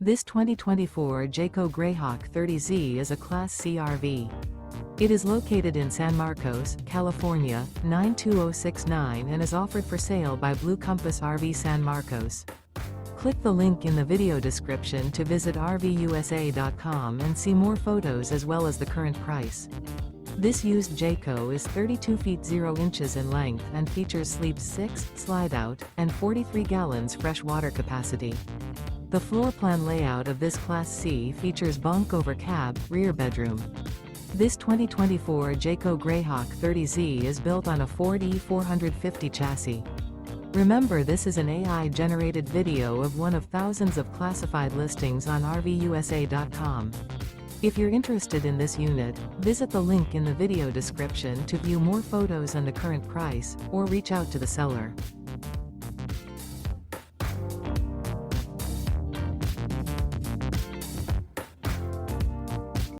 This 2024 Jayco Greyhawk 30Z is a Class C RV. It is located in San Marcos, California, 92069 and is offered for sale by Blue Compass RV San Marcos. Click the link in the video description to visit RVUSA.com and see more photos as well as the current price. This used Jayco is 32 feet 0 inches in length and features sleeps 6, slide-out, and 43 gallons fresh water capacity. The floor plan layout of this Class C features bunk over cab, rear bedroom. This 2024 Jayco Greyhawk 30Z is built on a Ford E450 chassis. Remember, this is an AI-generated video of one of thousands of classified listings on RVUSA.com. If you're interested in this unit, visit the link in the video description to view more photos and the current price, or reach out to the seller.